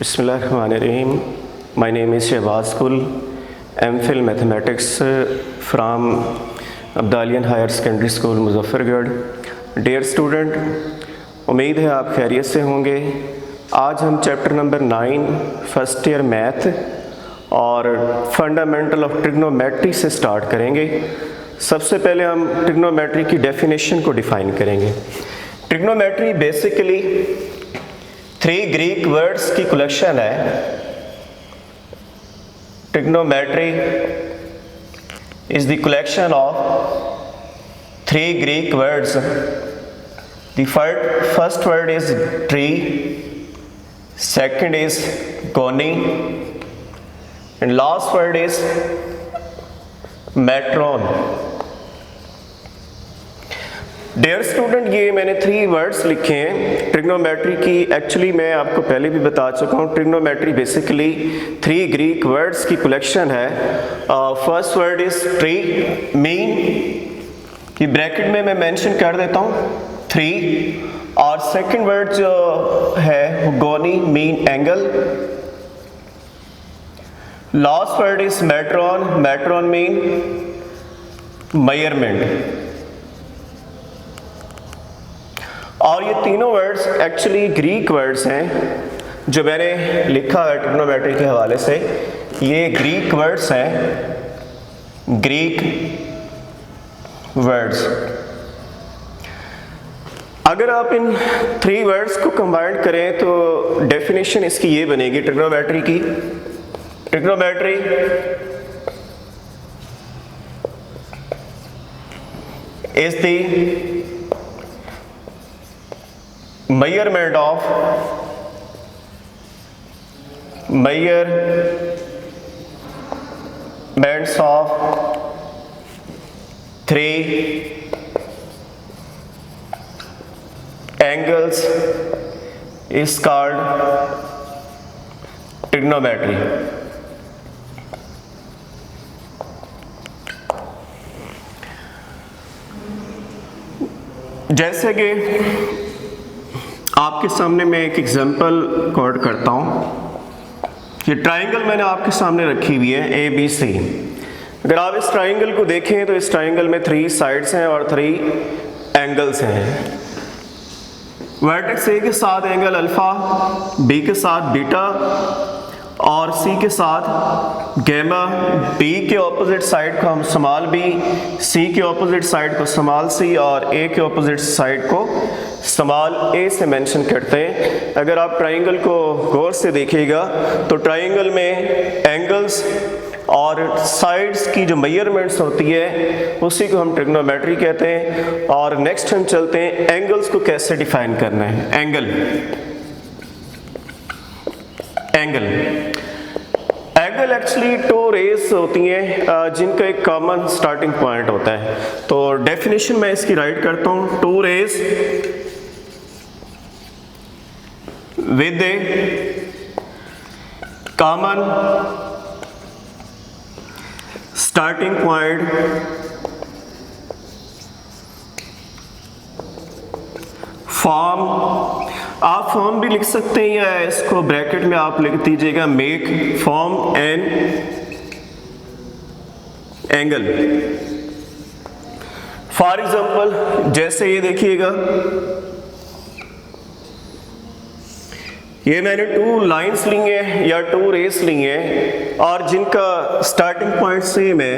Bismillahirrahmanirrahim. My name is Shehbaz Kul, MPhil Mathematics from Abdalian Higher Secondary School, Muzaffargarh. Dear student, उम्मीद है आप खैरियत से होंगे। आज हम chapter number 9 first year math और फंडामेंटल ऑफ ट्रिग्नोमेट्री से स्टार्ट करेंगे। सबसे पहले हम ट्रिग्नोमेट्री की डेफिनेशन को डिफाइन करेंगे। ट्रिग्नोमेट्री बेसिकली 3 ग्रीक वर्ड्स की कलेक्शन है। Trigonometry is the collection of 3 Greek words. The first word is tree, second is goni, and last word is metron. Dear student, ये मैंने 3 वर्ड्स लिखे हैं trigonometry की। Actually मैं आपको पहले भी बता चुका हूँ, ट्रिग्नोमेट्री बेसिकली 3 ग्रीक वर्ड्स की कलेक्शन है। First word is tree, mean की ब्रैकेट में मैं मेंशन कर देता हूँ 3, और सेकंड वर्ड जो है गोनी, mean angle. Last word is metron, metron mean measurement. और ये तीनों वर्ड्स एक्चुअली ग्रीक वर्ड्स हैं जो मैंने लिखा है ट्रिग्नोमेट्री के हवाले से। ये ग्रीक वर्ड्स हैं, ग्रीक वर्ड्स। अगर आप इन 3 वर्ड्स को कंबाइन करें तो डेफिनेशन इसकी ये बनेगी ट्रिग्नोमेट्री की। Trigonometry is the measurement of 3 angles is called trigonometry. जैसे कि आपके सामने मैं एक एग्जांपल कोड करता हूँ। ये ट्राइंगल मैंने आपके सामने रखी हुई है ABC। अगर आप इस ट्राइंगल को देखें तो इस ट्राइंगल में 3 साइड्स हैं और 3 एंगल्स हैं। वर्टेक्स A के साथ एंगल अल्फा, B के साथ बीटा और C के साथ गैमा। B के ऑपोजिट साइड को हम स्मॉल b, C के ऑपोजिट साइड को स्मॉल c और A के ऑपोजिट साइड को स्मॉल a से मेंशन करते हैं। अगर आप ट्राइंगल को गौर से देखिएगा तो ट्राइंगल में एंगल्स और साइड्स की जो मेजरमेंट्स होती है उसी को हम ट्रिग्नोमेट्री कहते हैं। और नेक्स्ट हम चलते हैं एंगल्स को कैसे डिफाइन करना है। एंगल एक्चुअली 2 रेस होती हैं जिनका एक कॉमन स्टार्टिंग पॉइंट होता है। तो डेफिनेशन मैं इसकी राइट करता हूँ। 2 race with a common starting point form. आप फॉर्म भी लिख सकते हैं या इसको ब्रैकेट में आप लिख दीजिएगा make form an angle. For example जैसे ये देखिएगा, ये मैंने 2 लाइंस ली हैं या 2 रेस ली हैं और जिनका स्टार्टिंग पॉइंट सेम है।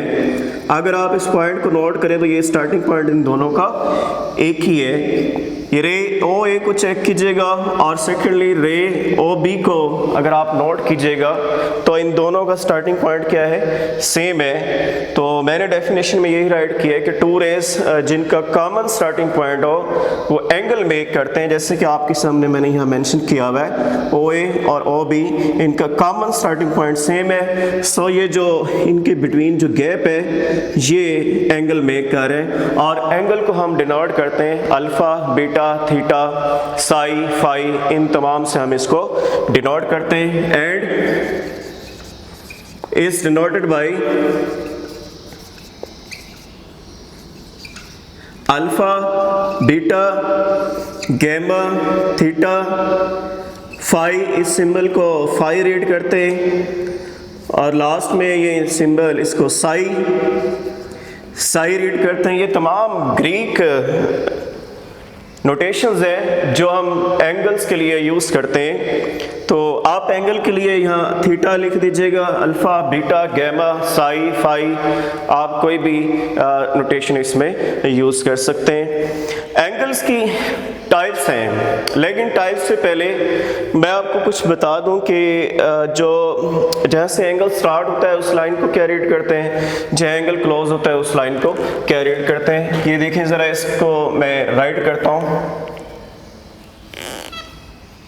अगर आप इस पॉइंट को नोट करें तो ये स्टार्टिंग पॉइंट इन दोनों का एक ही है। ये रे OA को चेक कीजिएगा और सेकेंडली रे OB को अगर आप नोट कीजिएगा तो इन दोनों का स्टार्टिंग पॉइंट क्या है, सेम है। तो मैंने डेफिनेशन में यही राइट किया है कि 2 रेस जिनका कॉमन स्टार्टिंग पॉइंट हो वो एंगल मेक करते हैं। जैसे कि आपके सामने मैंने यहाँ मेंशन किया हुआ है OA और OB, इनका कॉमन स्टार्टिंग पॉइंट सेम है। सो ये जो इनके बिटवीन जो गैप है ये एंगल मेक कर रहे हैं। और एंगल को हम डिनोट करते हैं alpha, beta, theta, psi, phi, इन तमाम से हम इसको डिनोट करते हैं। And is denoted by alpha, beta, gamma, theta, phi, इस सिंबल को फाई रीड करते हैं, और लास्ट में ये सिंबल इसको साई रीड करते हैं। ये तमाम ग्रीक नोटेशंस हैं जो हम एंगल्स के लिए यूज़ करते हैं। तो आप एंगल के लिए यहाँ थीटा लिख दीजिएगा, alpha, beta, gamma, psi, phi, आप कोई भी नोटेशन इसमें यूज़ कर सकते हैं। एंगल्स की टाइप्स हैं, लेकिन टाइप्स से पहले मैं आपको कुछ बता दूं कि जो जहाँ से एंगल स्टार्ट होता है उस लाइन को क्या रीड करते हैं, जहाँ एंगल क्लोज होता है उस लाइन को क्या रीड करते हैं। ये देखें ज़रा, इसको मैं राइट करता हूँ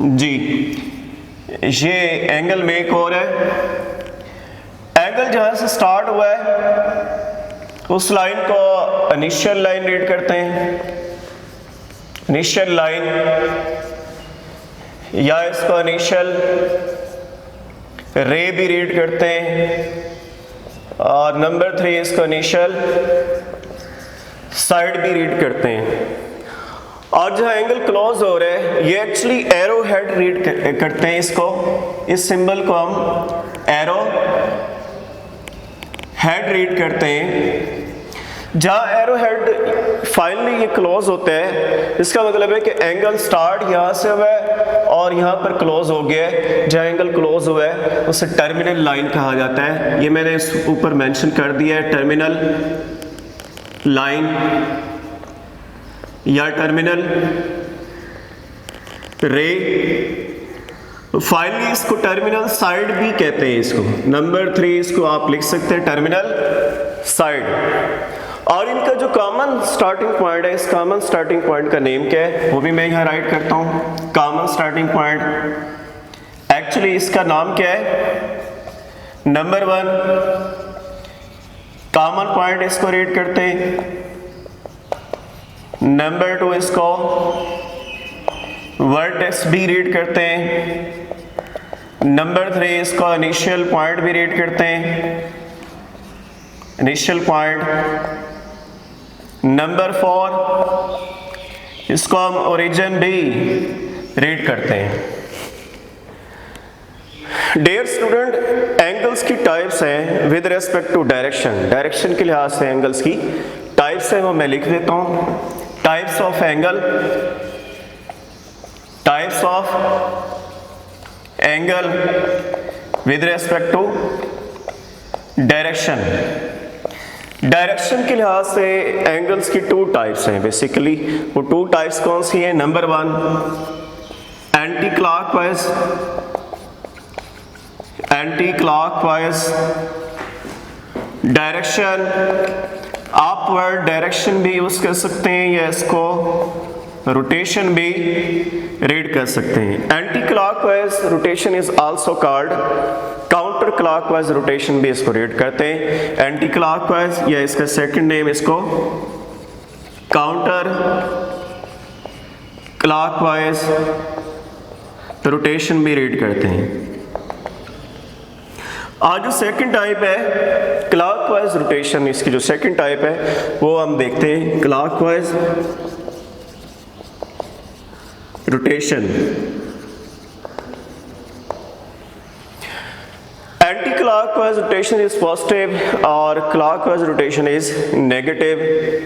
जी। ये एंगल में एक और है, एंगल जहाँ से स्टार्ट हुआ है उस लाइन को इनिशियल लाइन रीड करते हैं, इनिशियल लाइन, या इसको इनिशियल रे भी रीड करते हैं, और नंबर 3 इसको इनिशियल साइड भी रीड करते हैं। और जहाँ एंगल क्लोज हो रहा है ये एक्चुअली एरो हेड रीड करते हैं, इसको, इस सिंबल को हम एरो हेड रीड करते हैं। जहाँ एरो हेड फाइनली ये क्लोज होता है, इसका मतलब है कि एंगल स्टार्ट यहाँ से हुआ है और यहाँ पर क्लोज हो गया है। जहाँ एंगल क्लोज हुआ है उसे टर्मिनल लाइन कहा जाता है। ये मैंने इस ऊपर मेंशन कर दिया है, टर्मिनल लाइन या टर्मिनल रे। फाइनली इसको टर्मिनल साइड भी कहते हैं, इसको नंबर 3 इसको आप लिख सकते हैं टर्मिनल साइड। और इनका जो कॉमन स्टार्टिंग पॉइंट है, इस कॉमन स्टार्टिंग पॉइंट का नेम क्या है वो भी मैं यहाँ राइट करता हूँ। कॉमन स्टार्टिंग पॉइंट एक्चुअली इसका नाम क्या है, नंबर 1 कॉमन पॉइंट इसको रीड करते हैं, नंबर 2 इसको वर्टेक्स भी रीड करते हैं, नंबर 3 इसको इनिशियल पॉइंट भी रीड करते हैं, इनिशियल पॉइंट, नंबर 4 इसको हम ओरिजिन भी रीड करते हैं। डियर स्टूडेंट, एंगल्स की टाइप्स हैं with respect to direction. Direction के लिहाज से एंगल्स की टाइप्स हैं वो मैं लिख देता हूँ। Types of angle, types of angle with respect to direction. Direction के लिहाज से एंगल्स की 2 टाइप्स हैं बेसिकली। वो 2 टाइप्स कौन सी हैं? Number 1 anti clockwise, anti clockwise direction, upward direction भी यूज कर सकते हैं, या इसको रोटेशन भी रीड कर सकते हैं। Anti clockwise rotation is also called counter clockwise rotation भी इसको रीड करते हैं। एंटी क्लॉकवाइज या इसका सेकंड नेम इसको काउंटर क्लॉकवाइज रोटेशन भी रीड करते हैं। आज जो सेकंड टाइप है क्लॉकवाइज रोटेशन, इसकी जो सेकंड टाइप है वो हम देखते हैं, clockwise rotation. Anti clockwise rotation is positive और क्लॉकवाइज रोटेशन इज नेगेटिव।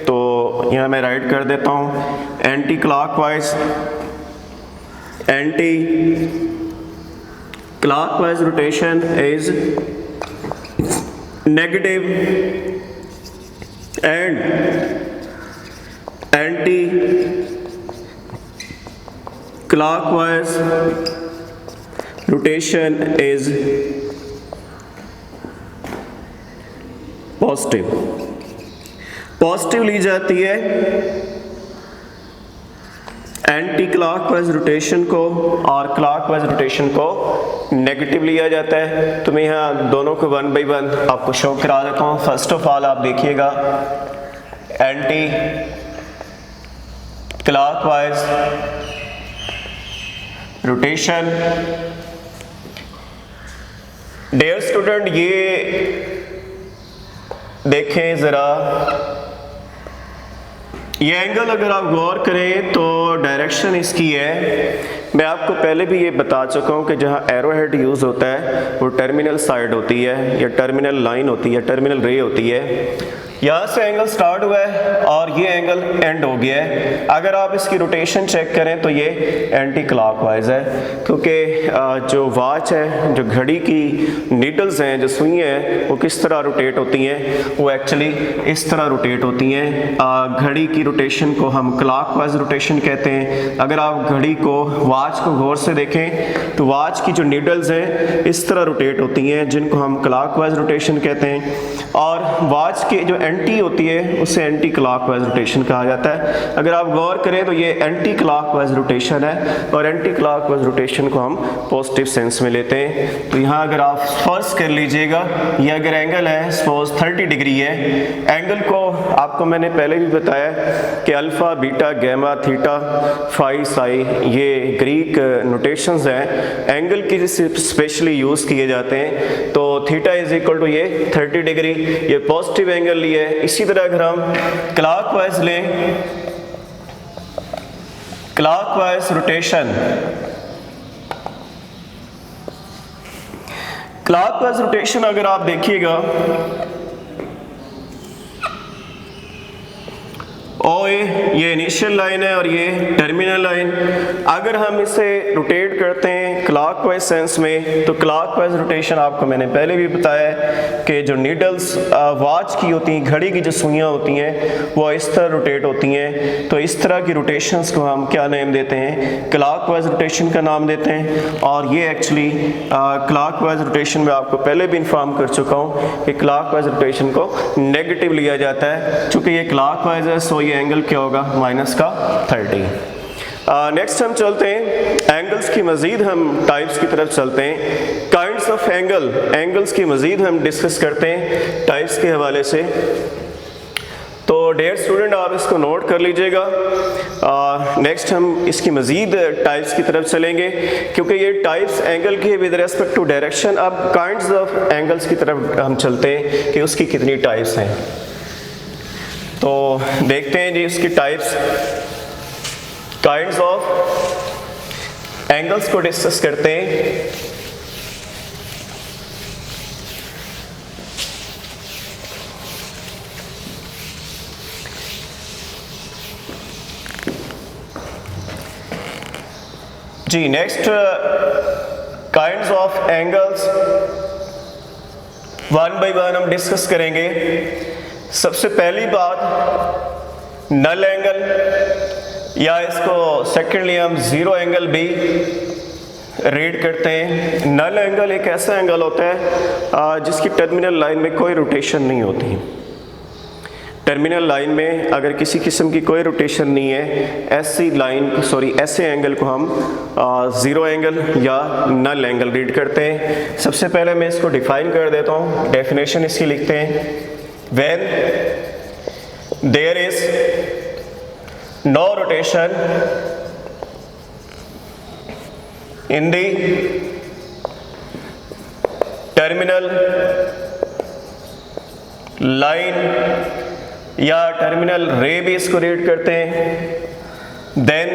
तो यहां मैं राइट कर देता हूं, anti clockwise, anti clockwise rotation is negative and anti clockwise rotation is positive। Positive ली जाती है एंटी क्लॉकवाइज रोटेशन को और क्लॉकवाइज रोटेशन को नेगेटिव लिया जाता है। तो मैं यहाँ दोनों को 1 बाय 1 आपको शो करा देता हूँ। फर्स्ट ऑफ ऑल आप देखिएगा, anti clockwise rotation. Dear student, ये देखें ज़रा, ये एंगल अगर आप गौर करें तो डायरेक्शन इसकी है, मैं आपको पहले भी ये बता चुका हूँ कि जहाँ एरो हेड यूज़ होता है वो टर्मिनल साइड होती है या टर्मिनल लाइन होती है, टर्मिनल रे होती है। यहाँ से एंगल स्टार्ट हुआ है और ये एंगल एंड हो गया है। अगर आप इसकी रोटेशन चेक करें तो ये एंटी क्लॉकवाइज है, क्योंकि जो वॉच है, जो घड़ी की नीडल्स हैं, जो सुइयाँ हैं, वो किस तरह रोटेट होती हैं, वो एक्चुअली इस तरह रोटेट होती हैं। घड़ी की रोटेशन को हम क्लॉकवाइज रोटेशन कहते हैं। अगर आप घड़ी को, वॉच को गौर से देखें तो वॉच की जो नीडल्स हैं इस तरह रोटेट होती हैं, जिनको हम क्लॉकवाइज रोटेशन कहते हैं। और वॉच के जो एंटी होती है उसे एंटी क्लॉकवाइज रोटेशन कहा जाता है। अगर आप गौर करें तो ये एंटी क्लॉकवाइज रोटेशन है और एंटी क्लॉकवाइज रोटेशन को हम पॉजिटिव सेंस में लेते हैं। तो यहाँ अगर आप फर्ज कर लीजिएगा, ये अगर एंगल है सपोज 30 डिग्री है, एंगल को आपको मैंने पहले भी बताया कि alpha, beta, gamma, theta, phi, psi, ये ग्रीक नोटेशंस हैं, एंगल की स्पेशली यूज़ किए जाते हैं। तो थीटा इज इक्वल टू ये 30 डिग्री, ये पॉजिटिव एंगल लिए। इसी तरह अगर हम क्लॉकवाइज लें, क्लॉकवाइज रोटेशन, क्लॉकवाइज रोटेशन अगर आप देखिएगा, ओए ये इनिशियल लाइन है और ये टर्मिनल लाइन। अगर हम इसे रोटेट करते हैं क्लॉकवाइज सेंस में तो क्लॉकवाइज रोटेशन आपको मैंने पहले भी बताया है कि जो नीडल्स वॉच की होती हैं, घड़ी की जो सुइयाँ होती हैं, वो इस तरह रोटेट होती हैं। तो इस तरह की रोटेशंस को हम क्या नाम देते हैं? क्लॉकवाइज रोटेशन का नाम देते हैं। और ये एक्चुअली क्लॉकवाइज रोटेशन में आपको पहले भी इन्फॉर्म कर चुका हूँ कि क्लॉकवाइज रोटेशन को नेगेटिव लिया जाता है, चूँकि ये क्लॉकवाइज है, सो ये एंगल क्या होगा? माइनस का 30। नेक्स्ट हम चलते हैं एंगल्स की मज़ीद हम टाइप्स की तरफ चलते हैं। काइंड्स ऑफ एंगल, एंगल्स की मज़ीद हम डिस्कस करते हैं टाइप्स के हवाले से। तो डियर स्टूडेंट आप इसको नोट कर लीजिएगा। नेक्स्ट हम इसकी मज़ीद टाइप्स की तरफ चलेंगे, क्योंकि ये टाइप्स एंगल के विद रेस्पेक्ट टू डायरेक्शन। अब काइंड्स ऑफ एंगल्स की तरफ हम चलते हैं कि उसकी कितनी टाइप्स हैं। तो देखते हैं जी इसकी टाइप्स, काइंड्स ऑफ एंगल्स को डिस्कस करते हैं। जी next kinds of angles one by one हम डिस्कस करेंगे। सबसे पहली बात नल एंगल, या इसको सेकेंडली हम जीरो एंगल भी रीड करते हैं। नल एंगल एक ऐसा एंगल होता है जिसकी टर्मिनल लाइन में कोई रोटेशन नहीं होती। टर्मिनल लाइन में अगर किसी किस्म की कोई रोटेशन नहीं है, ऐसी लाइन ऐसे एंगल को हम ज़ीरो एंगल या नल एंगल रीड करते हैं। सबसे पहले मैं इसको डिफाइन कर देता हूँ, डेफिनेशन इसकी लिखते हैं। When there is no rotation in the terminal line या टर्मिनल रे भी इसको रीड करते हैं, then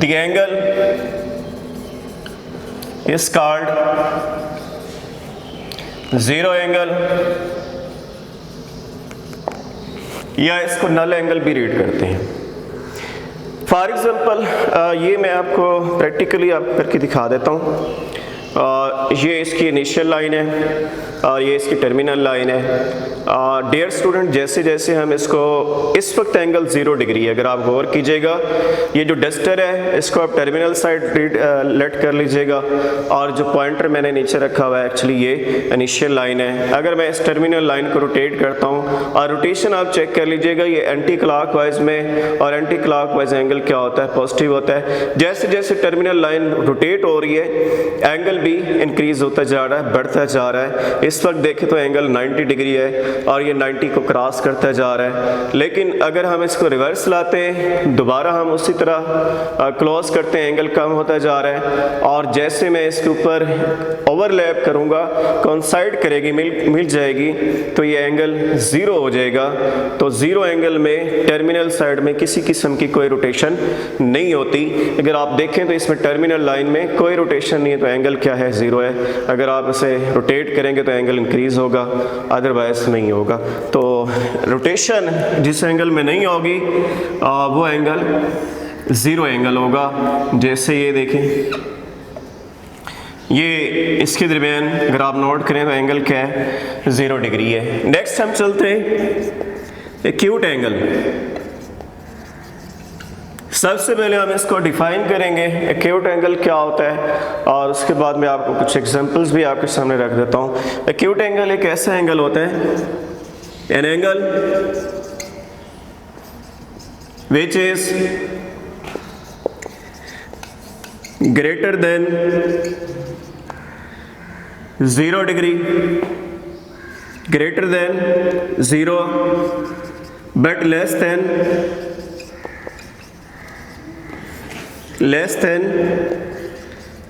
the angle is called zero angle, या इसको नल एंगल भी रीड करते हैं। फॉर एग्जांपल ये मैं आपको प्रैक्टिकली करके दिखा देता हूँ। ये इसकी इनिशियल लाइन है और ये इसकी टर्मिनल लाइन है। डियर स्टूडेंट जैसे जैसे हम इसको, इस वक्त एंगल 0 डिग्री है, अगर आप गौर कीजिएगा ये जो डस्टर है इसको आप टर्मिनल साइड लेट कर लीजिएगा, और जो पॉइंटर मैंने नीचे रखा हुआ है एक्चुअली ये इनिशियल लाइन है। अगर मैं इस टर्मिनल लाइन को रोटेट करता हूँ और रोटेशन आप चेक कर लीजिएगा, ये एंटी क्लॉकवाइज में, और एंटी क्लॉकवाइज एंगल क्या होता है? पॉजिटिव होता है। जैसे जैसे टर्मिनल लाइन रोटेट हो रही है एंगल भी इंक्रीज होता जा रहा है, बढ़ता जा रहा है। इस वक्त देखें तो एंगल 90 डिग्री है, और ये 90 को क्रॉस करता जा रहा है। लेकिन अगर हम इसको रिवर्स लाते हैं, दोबारा हम उसी तरह क्लोज करते हैं, एंगल कम होता जा रहा है, और जैसे मैं इसके ऊपर ओवरलैप करूँगा, कोइंसाइड करेगी, मिल जाएगी, तो ये एंगल 0 हो जाएगा। तो 0 एंगल में टर्मिनल साइड में किसी किस्म की कोई रोटेशन नहीं होती। अगर आप देखें तो इसमें टर्मिनल लाइन में कोई रोटेशन नहीं है, तो एंगल क्या है, 0 है। अगर आप इसे रोटेट करेंगे तो एंगल इंक्रीज होगा, अदरवाइज नहीं होगा। तो रोटेशन जिस एंगल में नहीं होगी वो एंगल 0 एंगल होगा। जैसे ये देखें, ये इसके दरमियान अगर आप नोट करें तो एंगल क्या है, 0 डिग्री है। नेक्स्ट हम चलते हैं एक्यूट एंगल। सबसे पहले हम इसको डिफाइन करेंगे, एक्यूट एंगल क्या होता है, और उसके बाद मैं आपको कुछ एग्जांपल्स भी आपके सामने रख देता हूँ। एक्यूट एंगल एक ऐसा एंगल होता है, an angle which is greater then 0 degree, greater than 0 but less than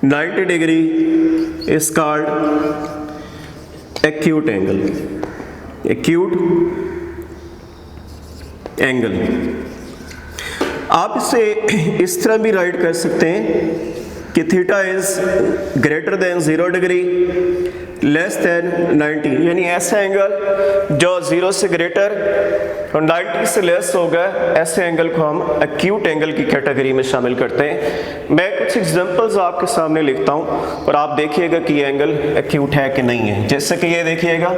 90 degree is called acute angle. Acute angle आप इसे इस तरह भी राइट कर सकते हैं कि theta is greater then 0 degree less than 90, यानी ऐसा एंगल जो 0 से ग्रेटर और 90 से लेस होगा, ऐसे एंगल को हम एक्यूट एंगल की कैटेगरी में शामिल करते हैं। मैं कुछ एग्जांपल्स आपके सामने लिखता हूं और आप देखिएगा कि ये एंगल एक्यूट है कि नहीं है। जैसे कि ये देखिएगा,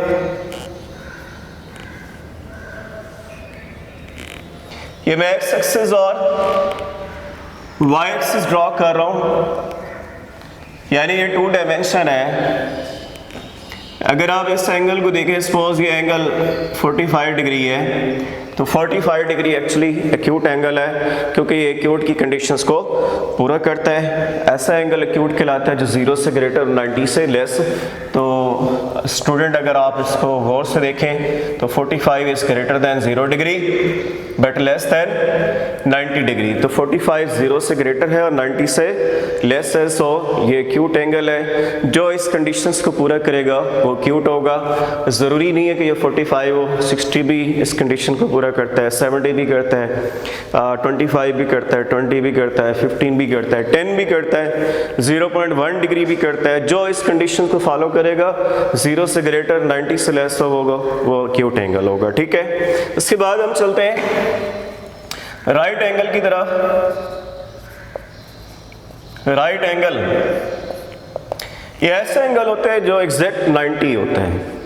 ये मैं एक्स एक्सिस और वाई एक्सिस ड्रॉ कर रहा हूं, यानी ये 2 डायमेंशन है। अगर आप इस एंगल को देखें, सपोज ये एंगल 45 डिग्री है, तो 45 डिग्री एक्चुअली एक्यूट एंगल है, क्योंकि ये एक्यूट की कंडीशंस को पूरा करता है। ऐसा एंगल एक्यूट कहलाता है जो 0 से ग्रेटर और 90 से लेस। तो स्टूडेंट अगर आप इसको गौर से देखें तो 45 is greater then 0 degree but less than 90 degree. तो 45 0 से ग्रेटर है और 90 से लेस है, सो ये एक्यूट एंगल है। जो इस कंडीशंस को पूरा करेगा वो एक्यूट होगा। ज़रूरी नहीं है कि ये 45 हो, 60 भी इस कंडीशन को पूरा करता है, 70 भी करता है, 25 भी करता है, 20 भी करता है, 15 भी करता है, 10 भी करता है, 0.1 डिग्री भी करता है। जो इस कंडीशन को फॉलो करेगा, 0 से ग्रेटर 90 से लेस होगा, वो एक्यूट एंगल होगा। ठीक है, उसके बाद हम चलते हैं राइट एंगल की तरफ। राइट एंगल ये ऐसा एंगल होता है जो एग्जैक्ट 90 होता है।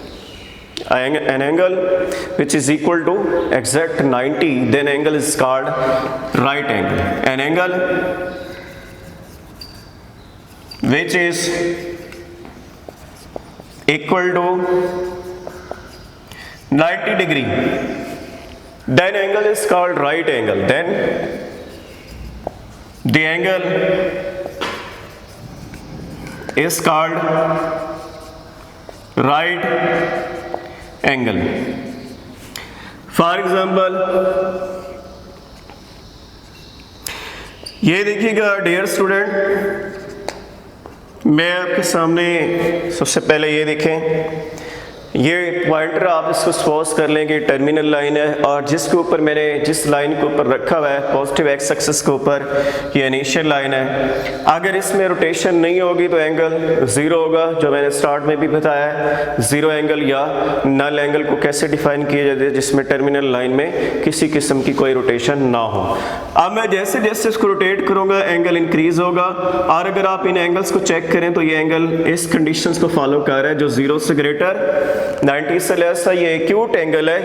An angle which is equal to exact 90, then angle is called right angle. An angle which is equal to 90 degree, then angle is called right angle. Then the angle is called right angle. For example ये देखिएगा dear student, मैं आपके सामने सबसे पहले ये देखें, ये पॉइंटर आप इसको सपोज कर लेंगे टर्मिनल लाइन है, और जिसके ऊपर मैंने जिस लाइन के ऊपर रखा हुआ है पॉजिटिव एक्स एक्सिस के ऊपर, ये इनिशियल लाइन है। अगर इसमें रोटेशन नहीं होगी तो एंगल 0 होगा, जो मैंने स्टार्ट में भी बताया है। 0 एंगल या नल एंगल को कैसे डिफाइन किया जाता है, जिसमें टर्मिनल लाइन में किसी किस्म की कोई रोटेशन ना हो। अब मैं जैसे जैसे इसको रोटेट करूँगा एंगल इंक्रीज होगा, और अगर आप इन एंगल्स को चेक करें तो ये एंगल इस कंडीशंस को फॉलो कर रहा है, जो 0 से ग्रेटर 90 से लेस है। ये एक्यूट एंगल है,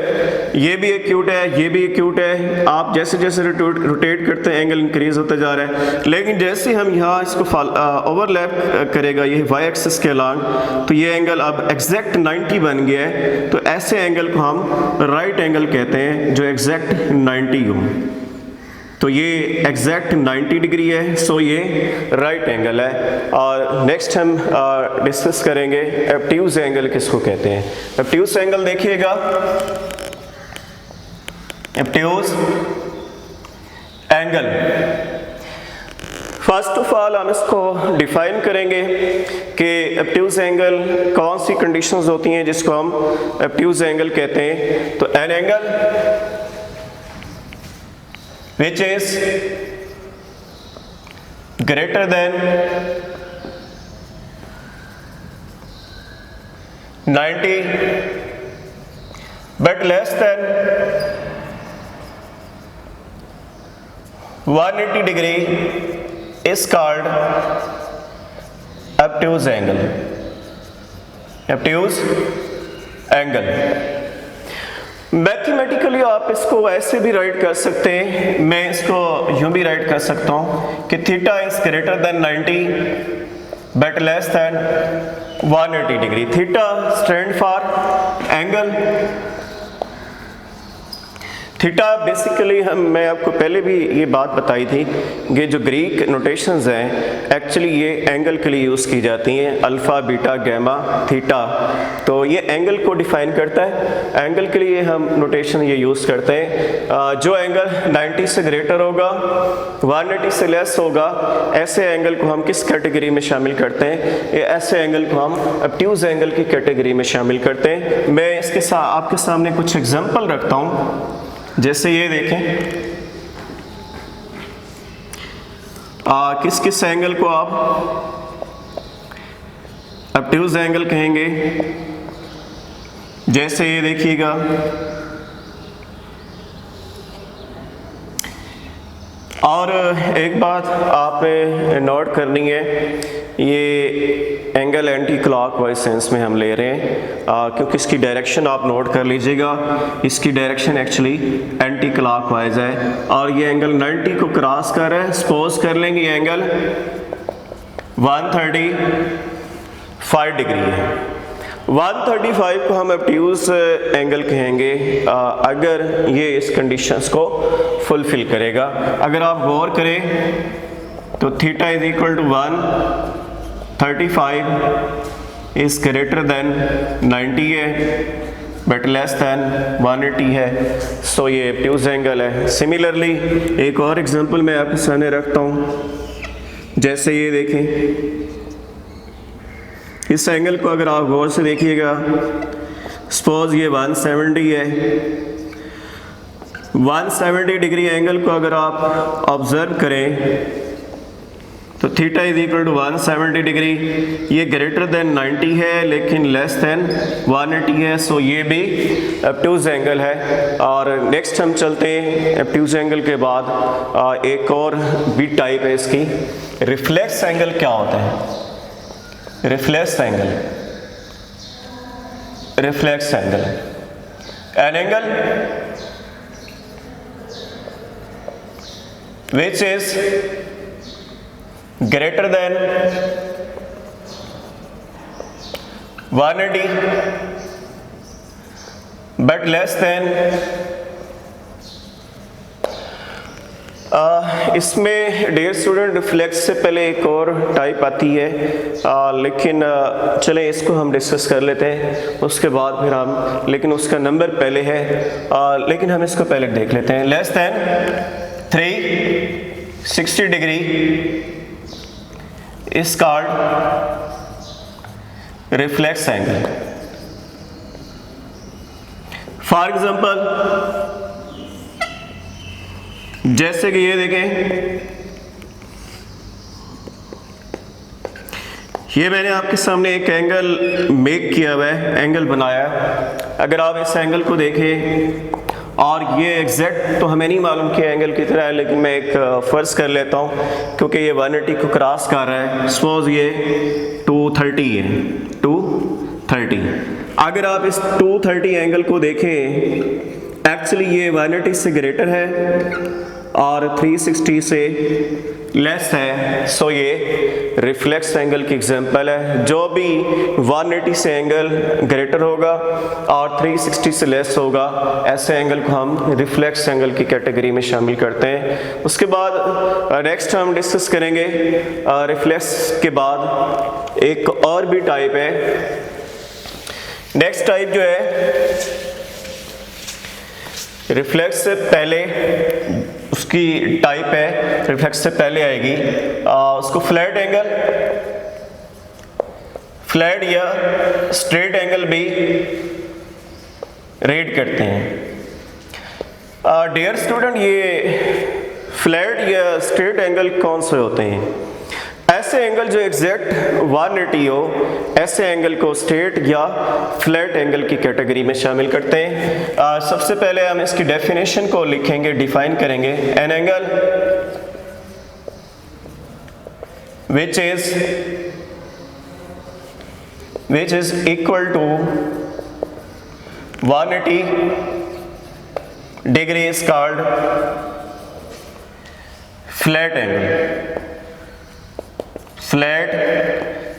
ये भी एक्यूट है, ये भी एक्यूट है। आप जैसे जैसे रोटेट करते हैं एंगल इंक्रीज होता जा रहा है, लेकिन जैसे हम यहाँ इसको ओवरलैप करेगा ये वाई एक्सिस के अलॉन्ग, तो ये एंगल अब एग्जैक्ट 90 बन गया है। तो ऐसे एंगल को हम राइट एंगल कहते हैं जो एग्जैक्ट 90 हो। तो ये एग्जैक्ट 90 डिग्री है, सो ये राइट एंगल है। और नेक्स्ट हम डिस्कस करेंगे एब्ट्यूज एंगल किसको कहते हैं। एब्ट्यूज एंगल देखिएगा, एब्ट्यूज एंगल, फर्स्ट ऑफ ऑल हम इसको डिफाइन करेंगे कि एब्ट्यूज एंगल कौन सी कंडीशंस होती हैं जिसको हम एब्ट्यूज एंगल कहते हैं। तो an angle which is greater than 90 but less than 180 degree is called obtuse angle. Obtuse angle mathematically आप इसको ऐसे भी राइट कर सकते हैं, मैं इसको यूं भी राइट कर सकता हूं कि theta is greater than 90 but less than 180 degree. Theta stand for angle, theta basically मैं आपको पहले भी ये बात बताई थी कि जो ग्रीक नोटेशंस हैं एक्चुअली ये एंगल के लिए यूज़ की जाती हैं, अल्फ़ा बीटा गामा थीटा, तो ये एंगल को डिफाइन करता है। एंगल के लिए हम नोटेशन ये यूज़ करते हैं, जो एंगल 90 से ग्रेटर होगा 180 से लेस होगा, ऐसे एंगल को हम किस कैटेगरी में शामिल करते हैं, ये ऐसे एंगल को हम ऑब्ट्यूज एंगल की कैटेगरी में शामिल करते हैं। मैं इसके साथ आपके सामने कुछ एग्जांपल रखता हूँ, जैसे ये देखें, किस किस एंगल को आप ऑब्ट्यूज एंगल कहेंगे। जैसे ये देखिएगा, और एक बात आपने नोट करनी है, ये एंगल एंटी क्लॉकवाइज सेंस में हम ले रहे हैं, क्योंकि इसकी डायरेक्शन आप नोट कर लीजिएगा, इसकी डायरेक्शन एक्चुअली एंटी क्लॉकवाइज है और ये एंगल 90 को क्रॉस कर रहा है। सपोज कर लेंगे ये एंगल 135 डिग्री है, 135 को हम ऑब्ट्यूज एंगल कहेंगे अगर ये इस कंडीशंस को फुलफिल करेगा। अगर आप गौर करें तो theta is equal to 135 is greater than 90 है बट लेस देन 180 है, सो ये ऑब्ट्यूज एंगल है। सिमिलरली एक और एग्जांपल मैं आपके सामने रखता हूँ, जैसे ये देखें, इस एंगल को अगर आप गौर से देखिएगा, सपोज ये 170 है, 170 डिग्री एंगल को अगर आप ऑब्जर्व करें तो theta is equal to 170 degree, ये ग्रेटर देन 90 है लेकिन लेस देन 180 है, सो ये भी ऑब्ट्यूज एंगल है। और नेक्स्ट हम चलते हैं ऑब्ट्यूज एंगल के बाद एक और भी टाइप है इसकी, रिफ्लेक्स एंगल क्या होता है। Reflex angle, reflex angle, an angle which is greater than 180 but less than इसमें डियर स्टूडेंट रिफ्लेक्स से पहले एक और टाइप आती है, लेकिन चलें इसको हम डिस्कस कर लेते हैं उसके बाद फिर हम, लेकिन उसका नंबर पहले है, लेकिन हम इसको पहले देख लेते हैं। Less than 360 degree is called reflex angle. For example जैसे कि ये देखें, ये मैंने आपके सामने एक एंगल मेक किया हुआ है, एंगल बनाया। अगर आप इस एंगल को देखें, और ये एग्जैक्ट तो हमें नहीं मालूम कि एंगल कितना है, लेकिन मैं एक फ़र्ज़ कर लेता हूँ क्योंकि ये 180 को क्रॉस कर रहा है, सपोज ये 230 है, 230। अगर आप इस 230 एंगल को देखें, एक्चुअली ये 180 से ग्रेटर है और 360 से लेस है, सो ये रिफ्लेक्स एंगल की एग्जांपल है। जो भी 180 से एंगल ग्रेटर होगा और 360 से लेस होगा, ऐसे एंगल को हम रिफ्लेक्स एंगल की कैटेगरी में शामिल करते हैं। उसके बाद नेक्स्ट हम डिस्कस करेंगे रिफ्लेक्स के बाद एक और भी टाइप है। नेक्स्ट टाइप जो है रिफ्लेक्स से पहले, उसकी टाइप है रिफ्लेक्स से पहले आएगी, उसको फ्लैट एंगल, फ्लैट या स्ट्रेट एंगल भी रेट करते हैं। डियर स्टूडेंट, ये फ्लैट या स्ट्रेट एंगल कौन से होते हैं? ऐसे एंगल जो एग्जैक्ट 180 हो, ऐसे एंगल को स्ट्रेट या फ्लैट एंगल की कैटेगरी में शामिल करते हैं। सबसे पहले हम इसकी डेफिनेशन को लिखेंगे, डिफाइन करेंगे। An angle which is equal to 180 degree is called flat angle। Flat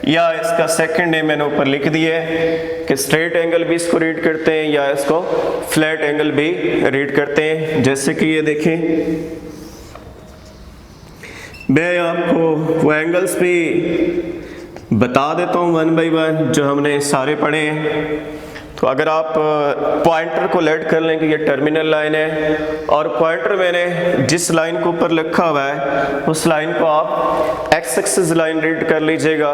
या इसका सेकंड नेम मैंने ऊपर लिख दिया है कि स्ट्रेट एंगल भी इसको रीड करते हैं या इसको फ्लैट एंगल भी रीड करते हैं। जैसे कि ये देखें, मैं आपको वो एंगल्स भी बता देता हूँ वन बाय वन जो हमने सारे पढ़े हैं। तो अगर आप पॉइंटर को लेट कर लें कि ये टर्मिनल लाइन है और पॉइंटर मैंने जिस लाइन के ऊपर लिखा हुआ है उस लाइन को आप एक्स एक्सिस लाइन रीड कर लीजिएगा।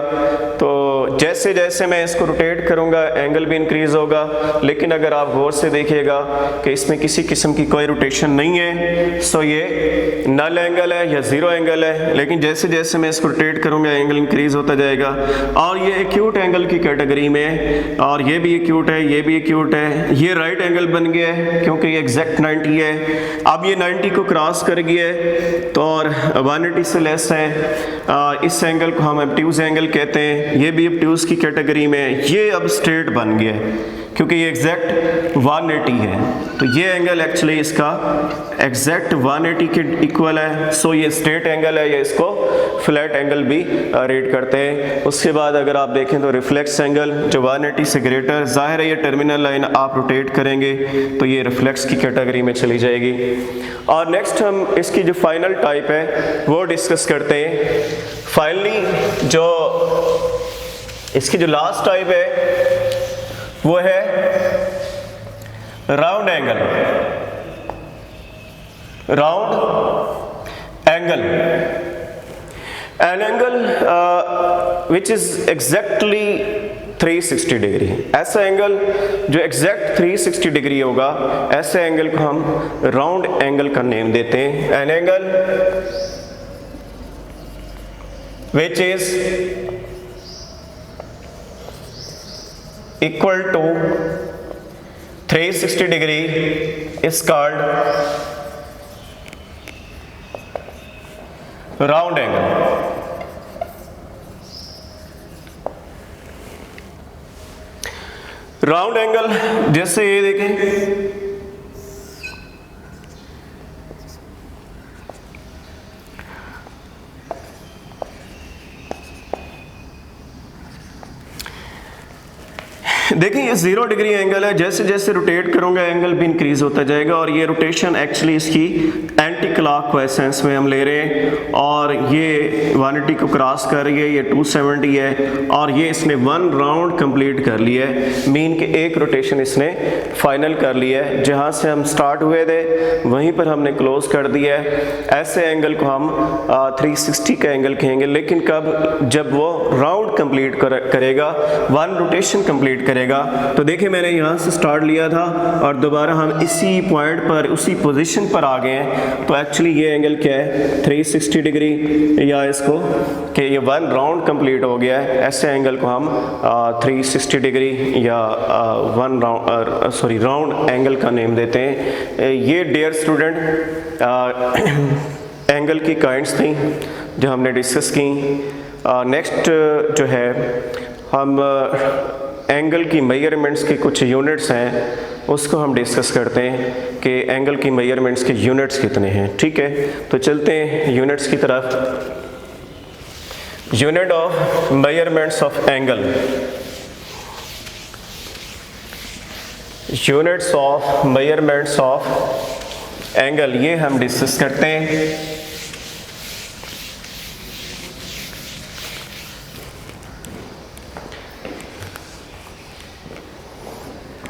तो जैसे जैसे मैं इसको रोटेट करूंगा एंगल भी इंक्रीज होगा, लेकिन अगर आप गौर से देखिएगा कि इसमें किसी किस्म की कोई रोटेशन नहीं है, सो ये नल एंगल है या जीरो एंगल है। लेकिन जैसे जैसे मैं इसको रोटेट करूंगा एंगल इंक्रीज होता जाएगा। और ये एक्यूट एंगल की कैटेगरी में, और ये भी एक्यूट है, ये भी एक्यूट है। ये राइट एंगल बन गया है क्योंकि ये एग्जैक्ट 90 है। अब ये 90 को क्रॉस कर गया है तो और 180 से लेस है। इस एंगल को हम ऑब्ट्यूज एंगल कहते हैं। ये भी ऑब्ट्यूज की कैटेगरी में। ये अब स्ट्रेट बन गया है क्योंकि ये एग्जैक्ट 180 है, तो ये एंगल एक्चुअली इसका एग्जैक्ट 180 के इक्वल है। सो ये स्ट्रेट एंगल है, या इसको फ्लैट एंगल भी रेट करते हैं। उसके बाद अगर आप देखें तो रिफ्लेक्स एंगल जो 180 से ग्रेटर, जाहिर है ये टर्मिनल लाइन आप रोटेट करेंगे तो ये रिफ्लेक्स की कैटेगरी में चली जाएगी। और नेक्स्ट हम इसकी जो फाइनल टाइप है वो डिस्कस करते हैं। फाइनली जो इसकी जो लास्ट टाइप है वो है round angle. Round angle, an angle which is exactly 360 degree. ऐसा एंगल जो एग्जैक्ट 360 डिग्री होगा, ऐसे एंगल को हम राउंड एंगल का नेम देते हैं। An angle which is equal to 360 degree is called round angle। Round angle जैसे ये देखें, देखिए ये 0 डिग्री एंगल है। जैसे जैसे रोटेट करूंगा एंगल भी इंक्रीज होता जाएगा। और ये रोटेशन एक्चुअली इसकी एंटी क्लॉकवाइज सेंस में हम ले रहे हैं। और ये 180 को क्रॉस कर रही है, ये 270 है। और ये इसने 1 राउंड कंप्लीट कर लिया है, मीन के एक रोटेशन इसने फाइनल कर लिया है। जहाँ से हम स्टार्ट हुए थे वहीं पर हमने क्लोज कर दिया है। ऐसे एंगल को हम 360 का एंगल कहेंगे। लेकिन कब? जब वो राउंड कंप्लीट करेगा, 1 रोटेशन कंप्लीट करेगा। तो देखिए मैंने यहाँ से स्टार्ट लिया था और दोबारा हम इसी पॉइंट पर, उसी पोजीशन पर आ गए हैं। तो एक्चुअली ये एंगल क्या है? 360 डिग्री, या इसको कि ये 1 राउंड कंप्लीट हो गया है। ऐसे एंगल को हम 360 डिग्री या 1 राउंड एंगल का नेम देते हैं। ये डियर स्टूडेंट एंगल की काइंड्स थी जो हमने डिस्कस की। नेक्स्ट जो है हम एंगल की मेजरमेंट्स की कुछ यूनिट्स हैं उसको हम डिस्कस करते हैं कि एंगल की मेजरमेंट्स के यूनिट्स कितने हैं। ठीक है, तो चलते हैं यूनिट्स की तरफ। Unit of measurements of angle, units of measurements of angle, ये हम डिस्कस करते हैं।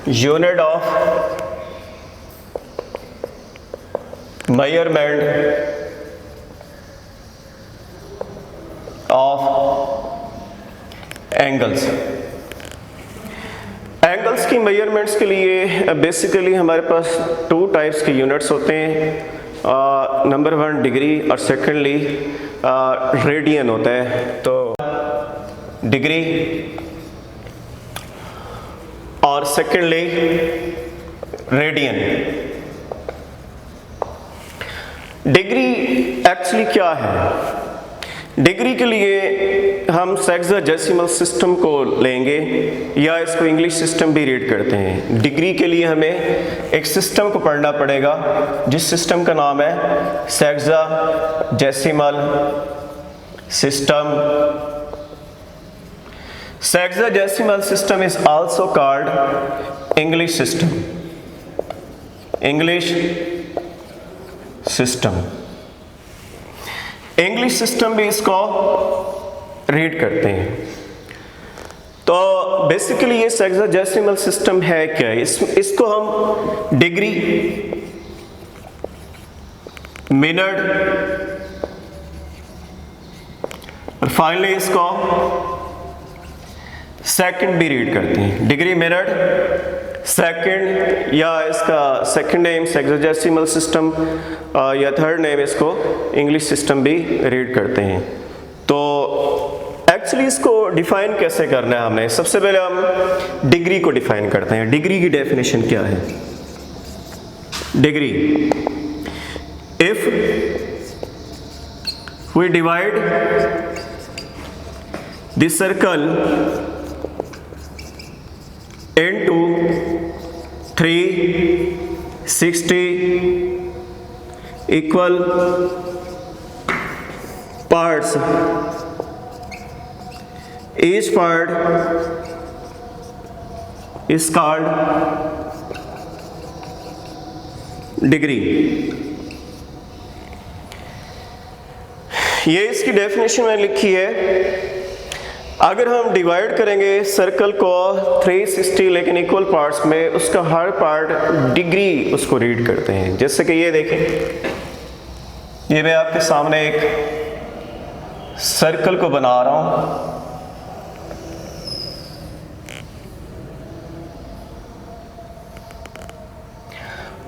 Unit of measurement of angles. Angles की मेजरमेंट्स के लिए बेसिकली हमारे पास 2 टाइप्स के यूनिट्स होते हैं। नंबर 1 डिग्री और सेकेंडली रेडियन होता है। तो डिग्री और सेकेंडली रेडियन। डिग्री एक्चुअली क्या है? डिग्री के लिए हम सेक्साडेसिमल सिस्टम को लेंगे या इसको इंग्लिश सिस्टम भी रीड करते हैं। डिग्री के लिए हमें एक सिस्टम को पढ़ना पड़ेगा जिस सिस्टम का नाम है sexagesimal system. Sexagesimal system is also called English system. English system. English system भी इसको रीड करते हैं। तो बेसिकली ये सेक्साडेसिमल सिस्टम है क्या? इसको हम डिग्री, मिनट और फाइनली इसको सेकंड भी रीड करते हैं। डिग्री, मिनट, सेकंड, या इसका सेकंड नेम सेक्साडेसिमल सिस्टम या थर्ड नेम इसको इंग्लिश सिस्टम भी रीड करते हैं। तो एक्चुअली इसको डिफाइन कैसे करना है हमने? सबसे पहले हम डिग्री को डिफाइन करते हैं। डिग्री की डेफिनेशन क्या है? Degree, if we divide this circle into 360 equal parts, each part is called degree। ये इसकी डेफिनेशन में लिखी है। अगर हम डिवाइड करेंगे सर्कल को 360 लेकिन इक्वल पार्ट्स में, उसका हर पार्ट डिग्री उसको रीड करते हैं। जैसे कि ये देखें, ये मैं आपके सामने एक सर्कल को बना रहा हूं।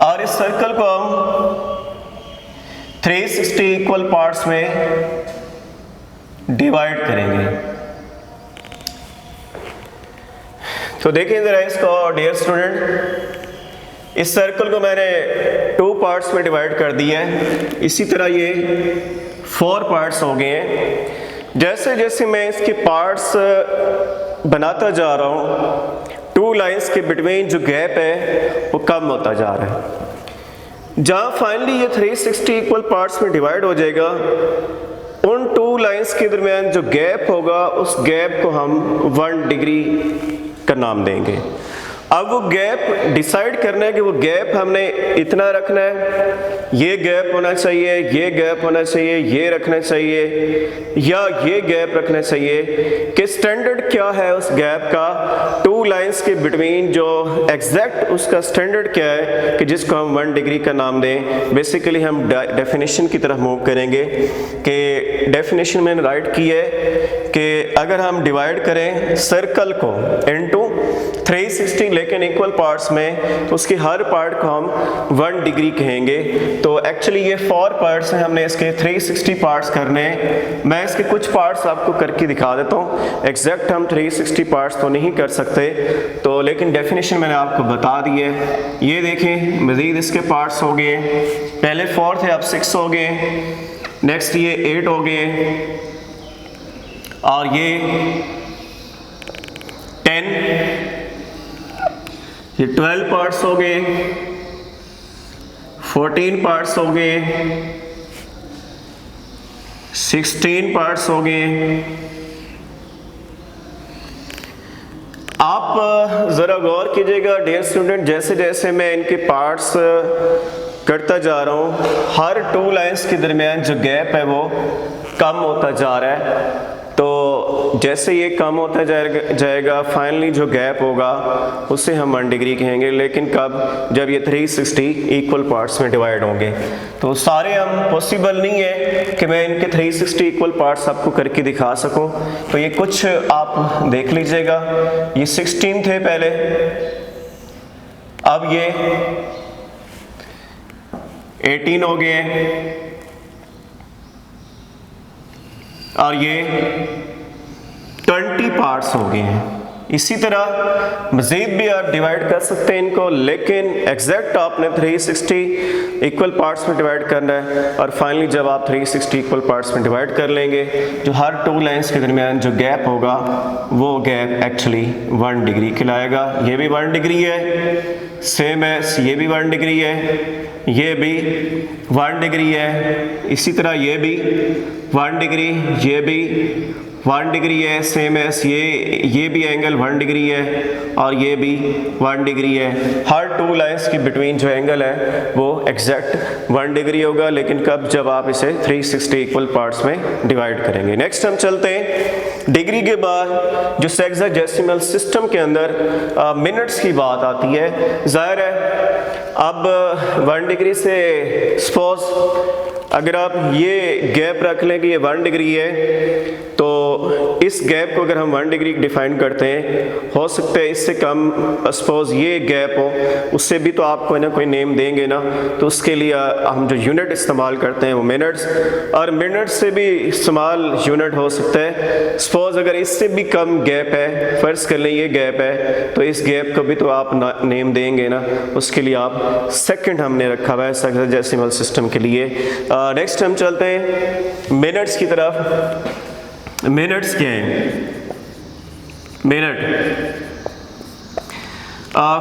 और इस सर्कल को हम 360 इक्वल पार्ट्स में डिवाइड करेंगे। तो देखिए जरा इसको डियर स्टूडेंट, इस सर्कल को मैंने 2 पार्ट्स में डिवाइड कर दिया है। इसी तरह ये 4 पार्ट्स हो गए हैं। जैसे जैसे मैं इसके पार्ट्स बनाता जा रहा हूँ, 2 लाइंस के बिटवीन जो गैप है वो कम होता जा रहा है। जहाँ फाइनली ये 360 इक्वल पार्ट्स में डिवाइड हो जाएगा, उन 2 लाइंस के दरमियान जो गैप होगा उस गैप को हम 1 डिग्री का नाम देंगे। अब वो गैप डिसाइड करना है कि वो गैप हमने इतना रखना है, ये गैप होना चाहिए, ये गैप होना चाहिए, ये रखना चाहिए, या ये गैप रखना चाहिए, कि स्टैंडर्ड क्या है उस गैप का 2 लाइंस के बिटवीन, जो एग्जैक्ट उसका स्टैंडर्ड क्या है कि जिसको हम 1 डिग्री का नाम दें। बेसिकली हम डेफिनेशन की तरफ मूव करेंगे कि डेफिनेशन मैंने राइट की है कि अगर हम डिवाइड करें सर्कल को इनटू 360 लेकिन इक्वल पार्ट्स में, तो उसके हर पार्ट को हम 1 डिग्री कहेंगे। तो एक्चुअली ये 4 पार्ट्स हैं, हमने इसके 360 पार्ट्स करने हैं। मैं इसके कुछ पार्ट्स आपको करके दिखा देता हूँ। एग्जैक्ट हम 360 पार्ट्स तो नहीं कर सकते, तो लेकिन डेफिनेशन मैंने आपको बता दी है। ये देखें मज़ीद इसके पार्ट्स हो गए, पहले 4 थे अब 6 हो गए, नेक्स्ट ये 8 हो गए, और ये 10, ये 12 पार्ट्स हो गए, 14 पार्ट्स हो गए, 16 पार्ट्स हो गए। आप ज़रा गौर कीजिएगा डियर स्टूडेंट, जैसे जैसे मैं इनके पार्ट्स करता जा रहा हूँ, हर 2 लाइंस के दरमियान जो गैप है वो कम होता जा रहा है। तो जैसे ये कम होता जाएगा फाइनली जो गैप होगा उसे हम 1 डिग्री कहेंगे। लेकिन कब? जब ये 360 इक्वल पार्ट्स में डिवाइड होंगे। तो सारे हम पॉसिबल नहीं है कि मैं इनके 360 इक्वल पार्ट्स आपको करके दिखा सकूं। तो ये कुछ आप देख लीजिएगा, ये 16 थे पहले, अब ये 18 हो गए और ये 20 पार्ट्स हो गए हैं। इसी तरह मज़ीद भी आप डिवाइड कर सकते हैं इनको, लेकिन एग्जैक्ट आपने 360 इक्वल पार्ट्स में डिवाइड करना है। और फाइनली जब आप 360 इक्वल पार्ट्स में डिवाइड कर लेंगे, जो हर 2 लाइंस के दरमियान जो गैप होगा वो गैप एक्चुअली 1 डिग्री कहलाएगा। ये भी 1 डिग्री है, सेम एस ये भी 1 डिग्री है, ये भी 1 डिग्री है, इसी तरह ये भी 1 डिग्री, ये भी 1 डिग्री है, सेम एस ये भी एंगल 1 डिग्री है और ये भी 1 डिग्री है। हर 2 लाइंस के बिटवीन जो एंगल है वो एग्जैक्ट 1 डिग्री होगा। लेकिन कब? जब आप इसे 360 इक्वल पार्ट्स में डिवाइड करेंगे। नेक्स्ट हम चलते हैं डिग्री के बाद जो सेक्साडेसिमल सिस्टम के अंदर मिनट्स की बात आती है। जाहिर है अब 1 डिग्री से सपोज अगर आप ये गैप रख लें कि ये 1 डिग्री है, तो इस गैप को अगर हम 1 डिग्री डिफाइन करते हैं, हो सकता है इससे कम सपोज ये गैप हो, उससे भी तो आप कोई ना कोई नेम देंगे ना। तो उसके लिए हम जो यूनिट इस्तेमाल करते हैं वो मिनट्स, और मिनट से भी स्मॉल यूनिट हो सकता है। सपोज अगर इससे भी कम गैप है, फर्ज कर लें ये गैप है, तो इस गैप को भी तो आप नेम देंगे ना। उसके लिए आप सेकंड हमने रखा हुआ है सेक्साडेसिमल सिस्टम के लिए। नेक्स्ट हम चलते हैं मिनट्स की तरफ। मिनट्स क्या हैं? मिनट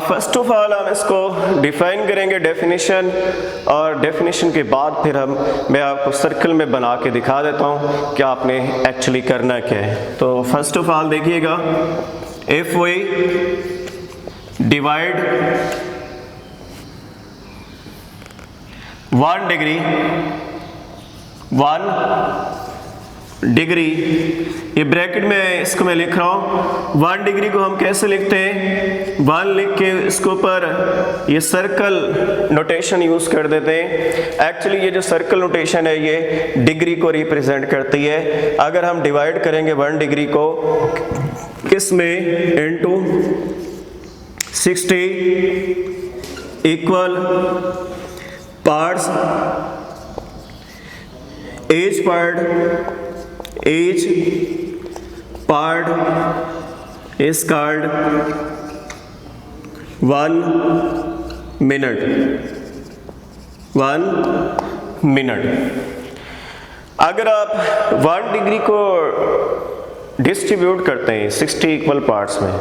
फर्स्ट ऑफ ऑल हम इसको डिफाइन करेंगे डेफिनेशन, और डेफिनेशन के बाद फिर मैं आपको सर्कल में बना के दिखा देता हूँ कि आपने एक्चुअली करना क्या है। तो फर्स्ट ऑफ ऑल देखिएगा, if we divide 1 degree 1 degree, ये ब्रैकेट में इसको मैं लिख रहा हूँ। 1 डिग्री को हम कैसे लिखते हैं? 1 लिख के इसके ऊपर ये सर्कल नोटेशन यूज कर देते हैं। एक्चुअली ये जो सर्कल नोटेशन है ये डिग्री को रिप्रेजेंट करती है। अगर हम डिवाइड करेंगे 1 डिग्री को किस में? Into 60 equal parts, each part is called 1 minute। 1 minute. अगर आप 1 डिग्री को डिस्ट्रीब्यूट करते हैं 60 इक्वल पार्ट्स में,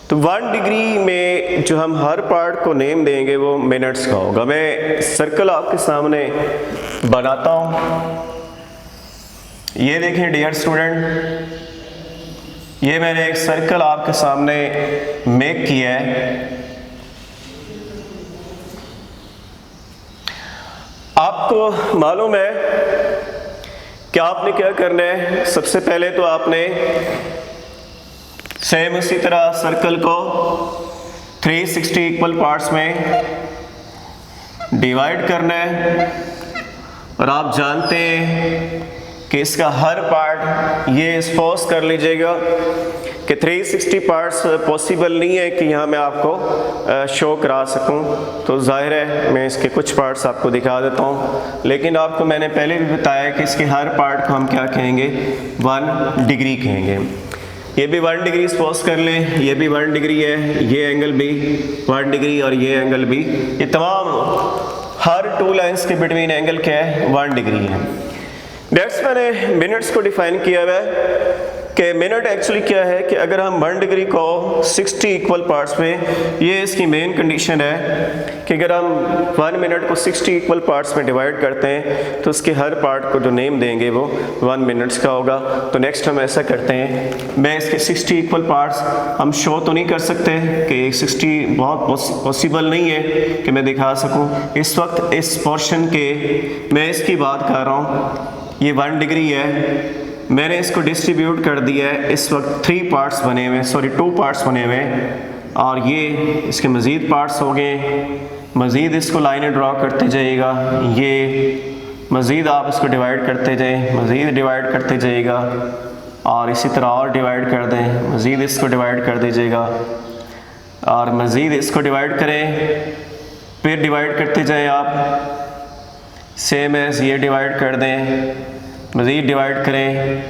तो 1 डिग्री में जो हम हर पार्ट को नेम देंगे वो मिनट्स का होगा। मैं सर्कल आपके सामने बनाता हूँ। ये देखें डियर स्टूडेंट, ये मैंने एक सर्कल आपके सामने मेक किया है। आपको मालूम है कि आपने क्या करना है। सबसे पहले तो आपने सेम उसी तरह सर्कल को 360 इक्वल पार्ट्स में डिवाइड करना है, और आप जानते हैं कि इसका हर पार्ट, ये सपोज कर लीजिएगा कि 360 पार्ट्स पॉसिबल नहीं है कि यहाँ मैं आपको शो करा सकूँ। तो जाहिर है मैं इसके कुछ पार्ट्स आपको दिखा देता हूँ, लेकिन आपको मैंने पहले भी बताया कि इसके हर पार्ट को हम क्या कहेंगे? 1 डिग्री कहेंगे। ये भी 1 डिग्री सपोज कर लें, ये भी 1 डिग्री है, ये एंगल भी 1 डिग्री और ये एंगल भी। ये तमाम हर 2 लाइंस के बिटवीन एंगल क्या है? 1 डिग्री है। नेक्स्ट मैंने मिनट्स को डिफाइन किया हुआ है। कि मिनट एक्चुअली क्या है कि अगर हम 1 डिग्री को 60 इक्वल पार्ट्स में, ये इसकी मेन कंडीशन है कि अगर हम 1 मिनट को 60 इक्वल पार्ट्स में डिवाइड करते हैं तो उसके हर पार्ट को जो नेम देंगे वो 1 मिनट्स का होगा। तो नेक्स्ट हम ऐसा करते हैं, मैं इसके 60 इक्वल पार्ट्स हम शो तो नहीं कर सकते कि 60 बहुत पॉसिबल नहीं है कि मैं दिखा सकूं इस वक्त। इस पोर्शन के मैं इसकी बात कर रहा हूँ, ये 1 डिग्री है, मैंने इसको डिस्ट्रीब्यूट कर दिया है, इस वक्त 2 पार्ट्स बने हुए हैं और ये इसके मज़ीद पार्ट्स हो गए। मज़ीद इसको लाइनें ड्रॉ करते जाइएगा, ये मज़ीद आप इसको डिवाइड करते जाएं, मज़ीद डिवाइड करते जाइएगा और इसी तरह और डिवाइड कर दें, मज़ीद इसको डिवाइड कर दीजिएगा और मज़ीद इसको डिवाइड करें, फिर डिवाइड करते जाएं आप, सेम एज़ ये डिवाइड कर दें, मज़ीद डिवाइड करें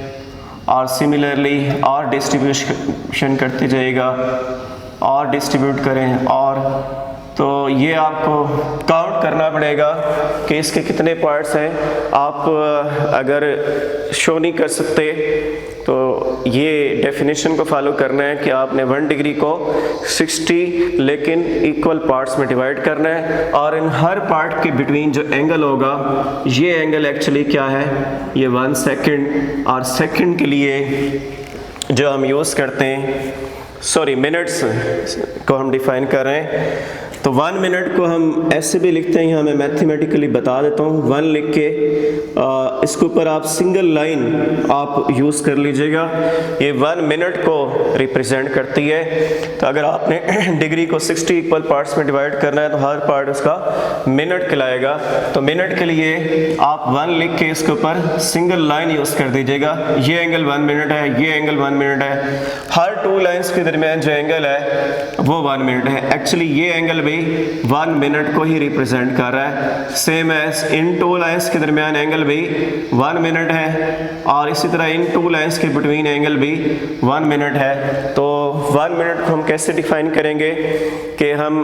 और सिमिलरली और डिस्ट्रीब्यूशन करते जाइएगा और डिस्ट्रीब्यूट करें। और तो ये आपको काउंट करना पड़ेगा कि इसके कितने पार्ट्स हैं। आप अगर शो नहीं कर सकते तो ये डेफिनेशन को फॉलो करना है कि आपने 1 डिग्री को 60 लेकिन इक्वल पार्ट्स में डिवाइड करना है और इन हर पार्ट के बिटवीन जो एंगल होगा, ये एंगल एक्चुअली क्या है, ये 1 सेकंड, और सेकंड के लिए जो हम यूज़ करते हैं, मिनट्स को हम डिफाइन कर रहे हैं। तो 1 मिनट को हम ऐसे भी लिखते हैं, यहाँ मैं मैथमेटिकली बता देता हूँ, 1 लिख के इसके ऊपर आप सिंगल लाइन आप यूज़ कर लीजिएगा, ये 1 मिनट को रिप्रेजेंट करती है। तो अगर आपने डिग्री को 60 इक्वल पार्ट्स में डिवाइड करना है तो हर पार्ट उसका मिनट कहलाएगा। तो मिनट के लिए आप 1 लिख के इसके ऊपर सिंगल लाइन यूज़ कर दीजिएगा, ये एंगल 1 मिनट है, ये एंगल 1 मिनट है, हर 2 लाइन्स के दरमियान जो एंगल है वो 1 मिनट है। एक्चुअली ये एंगल भी 1 मिनट को ही रिप्रेजेंट कर रहा है, सेम एज इन 2 लाइन्स के दरमियान एंगल भी 1 मिनट है और इसी तरह इन 2 लाइन्स के बिटवीन एंगल भी 1 मिनट है। तो 1 मिनट को हम कैसे डिफाइन करेंगे कि हम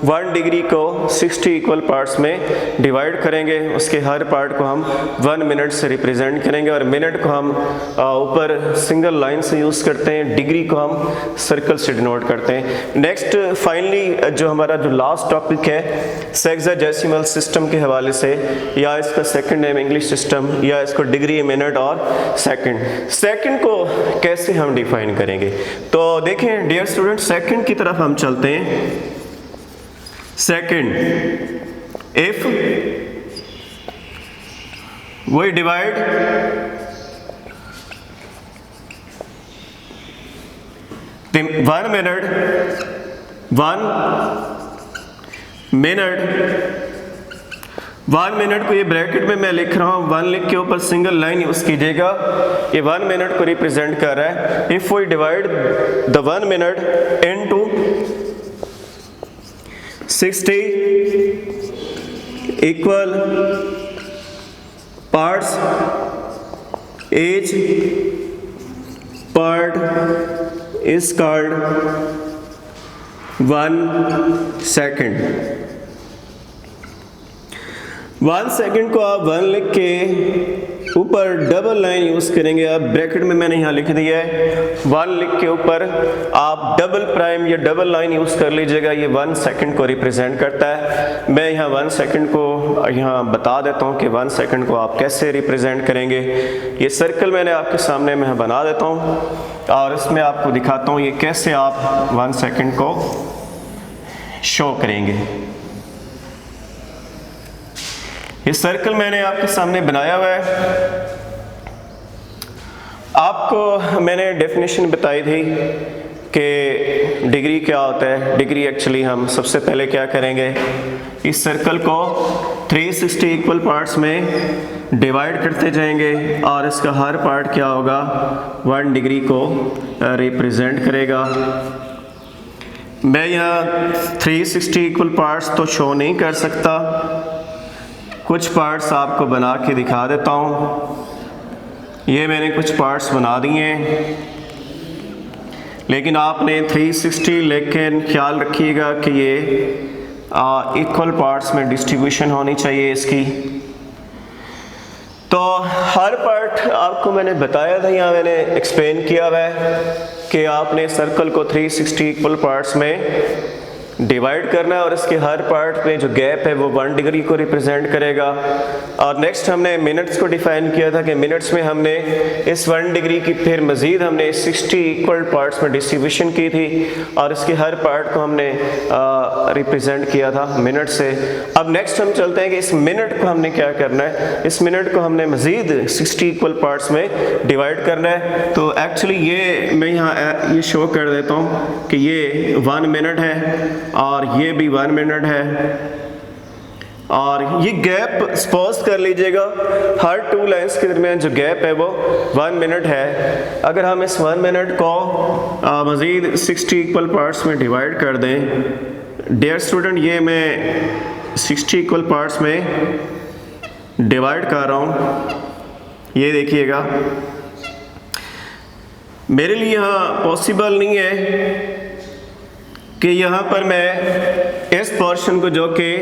1 डिग्री को 60 इक्वल पार्ट्स में डिवाइड करेंगे, उसके हर पार्ट को हम 1 मिनट से रिप्रेजेंट करेंगे और मिनट को हम ऊपर सिंगल लाइन से यूज़ करते हैं, डिग्री को हम सर्कल से डिनोट करते हैं। नेक्स्ट फाइनली जो हमारा जो लास्ट टॉपिक है सेक्साडेसिमल सिस्टम के हवाले से, या इसका सेकंड नेम इंग्लिश सिस्टम, या इसको डिग्री, मिनट और सेकंड को कैसे हम डिफाइन करेंगे। तो देखें डियर स्टूडेंट, सेकंड की तरफ हम चलते हैं। Second, if we divide one minute को ये ब्रैकेट में मैं लिख रहा हूँ, 1 लिख के ऊपर सिंगल लाइन यूज़ कीजिएगा, ये 1 मिनट को रिप्रेजेंट कर रहा है। If we divide the 1 minute into 60 equal parts, each part is called 1 second। 1 second को आप 1 लिख के ऊपर डबल लाइन यूज़ करेंगे। अब ब्रैकेट में मैंने यहाँ लिख दिया है, 1 लिख के ऊपर आप डबल प्राइम या डबल लाइन यूज़ कर लीजिएगा, ये 1 सेकंड को रिप्रेजेंट करता है। मैं यहाँ 1 सेकंड को यहाँ बता देता हूँ कि 1 सेकंड को आप कैसे रिप्रेजेंट करेंगे। ये सर्कल मैंने आपके सामने मैं बना देता हूँ और इसमें आपको दिखाता हूँ ये कैसे आप 1 सेकंड को शो करेंगे। ये सर्कल मैंने आपके सामने बनाया हुआ है। आपको मैंने डेफिनेशन बताई थी कि डिग्री क्या होता है। डिग्री एक्चुअली हम सबसे पहले क्या करेंगे, इस सर्कल को 360 इक्वल पार्ट्स में डिवाइड करते जाएंगे और इसका हर पार्ट क्या होगा, 1 डिग्री को रिप्रेजेंट करेगा। मैं यहाँ 360 इक्वल पार्ट्स तो शो नहीं कर सकता, कुछ पार्ट्स आपको बना के दिखा देता हूँ। ये मैंने कुछ पार्ट्स बना दिए हैं, लेकिन आपने 360 लेकिन ख्याल रखिएगा कि ये इक्वल पार्ट्स में डिस्ट्रीब्यूशन होनी चाहिए इसकी। तो हर पार्ट आपको मैंने बताया था, यहाँ मैंने एक्सप्लेन किया हुआ है कि आपने सर्कल को 360 इक्वल पार्ट्स में डिवाइड करना है और इसके हर पार्ट में जो गैप है वो 1 डिग्री को रिप्रेजेंट करेगा। और नेक्स्ट हमने मिनट्स को डिफाइन किया था कि मिनट्स में हमने इस 1 डिग्री की फिर मज़ीद हमने 60 इक्वल पार्ट्स में डिस्ट्रीब्यूशन की थी और इसके हर पार्ट को हमने रिप्रेजेंट किया था मिनट से। अब नेक्स्ट हम चलते हैं कि इस मिनट को हमने क्या करना है, इस मिनट को हमने मज़ीद 60 इक्वल पार्ट्स में डिवाइड करना है। तो एक्चुअली ये मैं यहाँ ये शो कर देता हूँ कि ये 1 मिनट है और ये भी 1 मिनट है और ये गैप सपोज कर लीजिएगा हर 2 लाइंस के दरमियान जो गैप है वो 1 मिनट है। अगर हम इस 1 मिनट को मज़ीद 60 इक्वल पार्ट्स में डिवाइड कर दें, डियर स्टूडेंट ये मैं 60 इक्वल पार्ट्स में डिवाइड कर रहा हूँ, ये देखिएगा मेरे लिए यहाँ पॉसिबल नहीं है कि यहाँ पर मैं इस पोर्शन को जो कि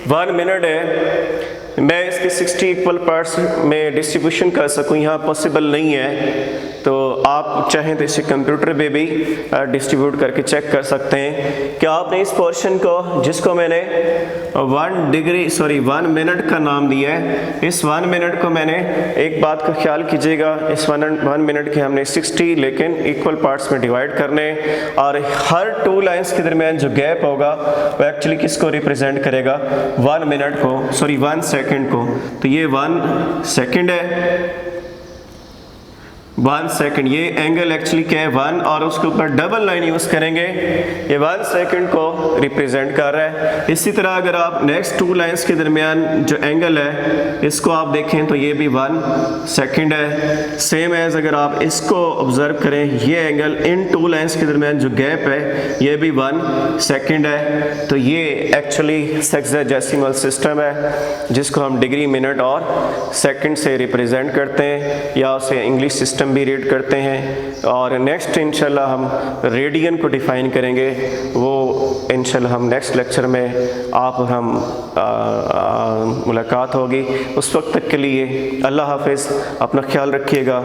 1 मिनट है मैं इसके 60 इक्वल पार्ट्स में डिस्ट्रीब्यूशन कर सकूँ, यहाँ पॉसिबल नहीं है। तो आप चाहें तो इसे कंप्यूटर पे भी डिस्ट्रीब्यूट करके चेक कर सकते हैं कि आपने इस पोर्शन को जिसको मैंने 1 मिनट का नाम दिया है, इस 1 मिनट को मैंने एक बात का ख्याल कीजिएगा, इस 1 मिनट के हमने 60 लेकिन इक्वल पार्ट्स में डिवाइड करने और हर 2 लाइंस के दरमियान जो गैप होगा वो एक्चुअली किसको रिप्रेजेंट करेगा, 1 मिनट को, 1 सेकंड को। तो ये 1 सेकंड है, 1 सेकंड, ये एंगल एक्चुअली क्या है 1 और उसके ऊपर डबल लाइन यूज़ करेंगे, ये 1 सेकंड को रिप्रेजेंट कर रहा है। इसी तरह अगर आप नेक्स्ट 2 लाइंस के दरमियान जो एंगल है इसको आप देखें तो ये भी 1 सेकंड है। सेम एज अगर आप इसको ऑब्जर्व करें, ये एंगल इन 2 लाइंस के दरमियान जो गैप है ये भी 1 सेकंड है। तो ये एक्चुअली सेक्साडेसिमल सिस्टम है जिसको हम डिग्री, मिनट और सेकंड से रिप्रेजेंट करते हैं या उसे इंग्लिश सिस्टम भी रीड करते हैं। और नेक्स्ट इंशाल्लाह हम रेडियन को डिफाइन करेंगे, वो इंशाल्लाह हम नेक्स्ट लेक्चर में आप हम मुलाकात होगी। उस वक्त तक के लिए अल्लाह हाफिज़, अपना ख्याल रखिएगा।